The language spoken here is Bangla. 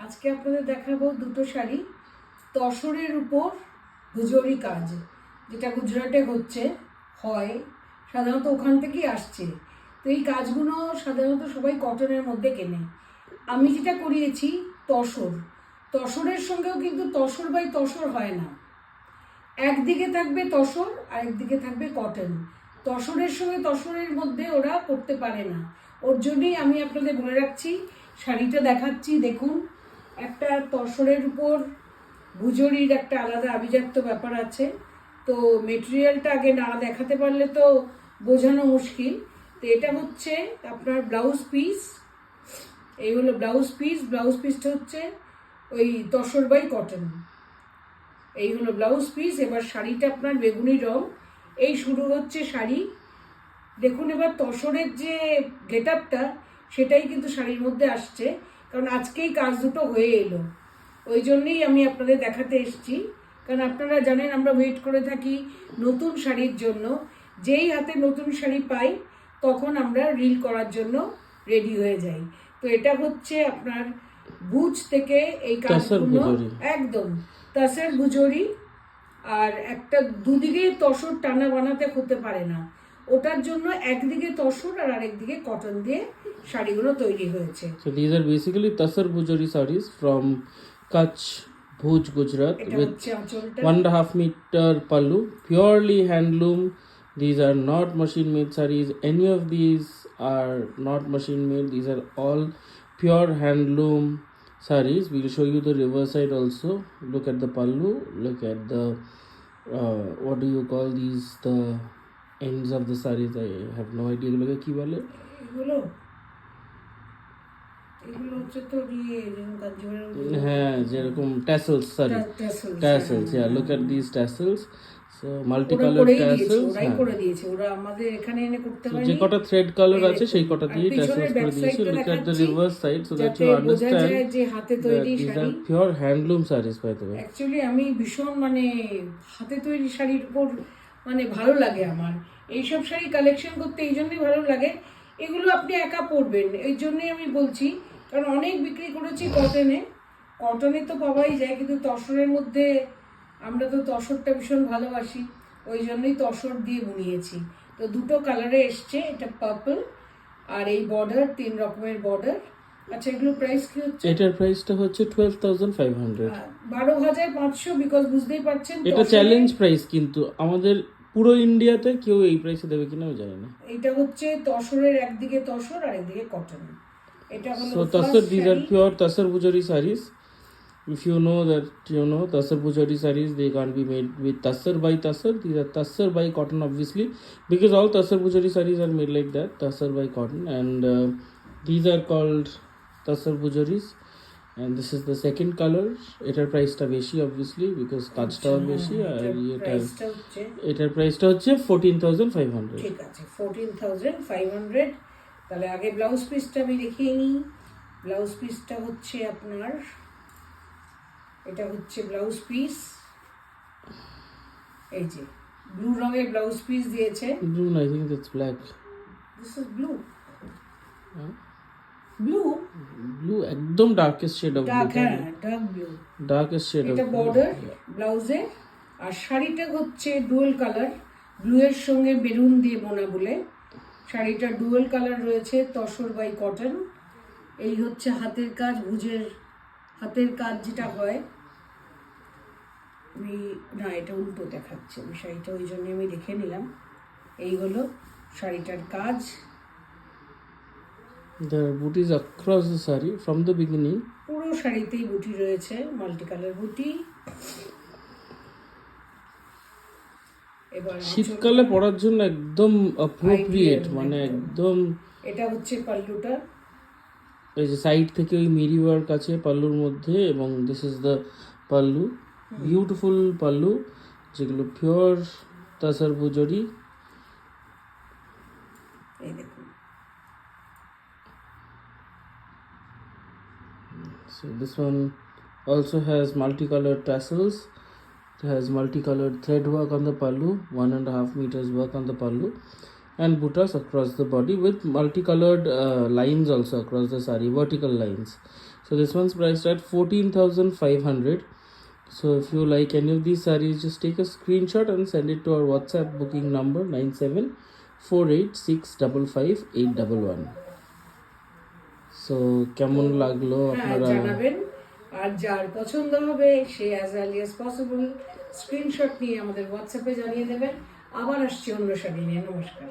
আজকে আপনাদের দেখাবো দুটো শাড়ি তসরের উপর গুজরি কাজ, যেটা গুজরাটে হয় সাধারণত ওখান থেকেই আসছে। তো এই কাজগুলো সাধারণত সবাই কটনের মধ্যে কেনে। আমি যেটা করিয়েছি তসরের সঙ্গেও কিন্তু তসর বাই তসর হয় না। একদিকে থাকবে তসর আর একদিকে থাকবে কটন। তসরের সঙ্গে তসরের মধ্যে ওরা করতে পারে না, ওর জন্যই আমি আপনাদের বলে রাখছি। শাড়িটা দেখাচ্ছি, দেখুন। একটা তসরের উপর গুজরির একটা আলাদা আভিজাত্য ব্যাপার আছে। তো মেটেরিয়ালটা আগে না দেখাতে পারলে তো বোঝানো মুশকিল। তো এটা হচ্ছে আপনার ব্লাউজ পিস। এই হলো ব্লাউজ পিস। ব্লাউজ পিসটা হচ্ছে ওই তসর বাই কটন। এই হলো ব্লাউজ পিস। এবার শাড়িটা আপনার বেগুনি রং। এই শুরু হচ্ছে শাড়ি। দেখুন এবার তসরের যে গেট আপটা সেটাই কিন্তু শাড়ির মধ্যে আসছে, কারণ আজকেই কাজ দুটো হয়ে এলো। ওই জন্যই আমি আপনাদের দেখাতে এসেছি, কারণ আপনারা জানেন আমরা ওয়েট করে থাকি নতুন শাড়ির জন্য। যেই হাতে নতুন শাড়ি পাই তখন আমরা রিল করার জন্য রেডি হয়ে যাই। তো এটা হচ্ছে আপনার বুজ থেকে এই কাজগুলো একদম তাসের গুজরি। আর একটা দুদিকে তসর টানা বানাতে হতে পারে না, ওটার জন্য একদিকে তসর আর আরেকদিকে কটন দিয়ে শাড়িগুলো তৈরি হয়েছে। So these are basically Tasar Bujori sarees from Kutch, Bhuj, Gujarat with 1.5 meter pallu, purely handloom. These are not machine made sarees. Any of these are not machine made. These are all pure handloom sarees. We will show you the reverse side also. Look at the pallu. Look at the what do you call these? The ends of the sarees. I have no idea. Look at কি বলে এগুলো হচ্ছে তো হ্যাঁ, যেরকম tassels, sorry, tassels. Yeah, look at these tassels. So multicolored tassels. ওরাই করে দিয়েছে, ওরা আমাদের এখানে এনে করতে হয়নি। যে কটা থ্রেড কালার আছে সেই কটা দিয়ে tassels করে দিয়েছে। Look at the reverse side so that you understand যে হাতে তৈরি these sari. are pure handloom sarees by the way. Actually আমি ভীষণ হাতে তৈরি শাড়ির উপর ভালো লাগে আমার। এইসব শাড়ি কালেকশন করতে এই জন্যই ভালো লাগে, এগুলো আপনি একা পরবেন এই জন্যই আমি বলছি। কারণ অনেক বিক্রি করেছি কটনে তো পাওয়াই যায়, কিন্তু তসরের মধ্যে আমরা তো তসরটা ভীষণ ভালোবাসি, ওই জন্যই তসর দিয়ে বুনিয়েছি। তো দুটো কালারে এসছে, এটা পার্পল আর এই বর্ডার 3 রকমের বর্ডার। আচ্ছা, এগুলো প্রাইস কি হচ্ছে? এটার প্রাইসটা হচ্ছে 12,500, 12,500, বিকজ বুঝতেই পারছেন এটা চ্যালেঞ্জ প্রাইস, কিন্তু আমাদের পুরো ইন্ডিয়াতে কেউ এই প্রাইসে দেবে কিনা আমি জানি না। এটা হচ্ছে তসরের একদিকে তসর আর একদিকে কটন। এটা হলো So Tasar, these are pure Tasar Bujori sarees. If you know that, you know, Tasar Bujori sarees, they can't be made with Tasar by Tasar. These are Tasar by cotton, obviously, because all Tasar Bujori sarees are made like that, Tasar by cotton. And these are called Tasar Bujoris. And this is the second color. এটার প্রাইসটা বেশি obviously because কাজটাও বেশি, আর এটার প্রাইসটা হচ্ছে 14,500। ঠিক আছে, 14,500। তাহলে আগে ব্লাউজ পিসটা আমি দেখিয়ে নিই। ব্লাউজ পিসটা হচ্ছে আপনার, এটা হচ্ছে ব্লাউজ পিস। এই যে ব্লু রঙের ব্লাউজ পিস দিয়েছে। ব্লু না, I think it's black. This is blue. Blue একদম ডার্কেস্ট শেড অফ ব্লু। হ্যাঁ, dark blue, darkest shade of. এটা বর্ডার ব্লাউজে। আর শাড়িটা হচ্ছে ডুয়াল কালার, ব্লু এর সঙ্গে বেরুন দিয়ে বোনা বলে শাড়িটা ডুয়াল কালার রয়েছে, তসর বাই কটন। এই হচ্ছে হাতের কাজ, ভুজের হাতের কাজ যেটা হয়। না, এটা উল্টো দেখাচ্ছে, আমি শাড়িটা ওই জন্য আমি দেখে নিলাম। এই হলো শাড়িটার কাজ। The booties across the saree from the beginning. পুরো শাড়িতেই বুটি রয়েছে, মাল্টি কালার বুটি। এবার শীতকালে পরার জন্য একদম অ্যাপ্রোপ্রিয়েট, একদম। এটা হচ্ছে পাল্লুটা, এই যে সাইড থেকে ওই মিরি ওয়ার্ক আছে পাল্লুর মধ্যে, এবং this is the pallu, beautiful pallu, যেগুলো পিওর তাসার বুজরি। এই দেখুন। So this one also has multicolored tassels. It has multicolored thread work on the pallu, 1.5 meters work on the pallu, and buttas across the body with multicolored lines also across the saree, vertical lines. So this one's priced at 14,500. So if you like any of these sarees, just take a screenshot and send it to our WhatsApp booking number 9748655811. So কেমন লাগলো হ্যাঁ আপনারা? জানাবেন, আর যার পছন্দ হবে সে as early as possible screenshot নিয়ে আমাদের হোয়াটসঅ্যাপে জানিয়ে দেবেন। আবার আসছি অন্য শাড়ি নিয়ে। নমস্কার।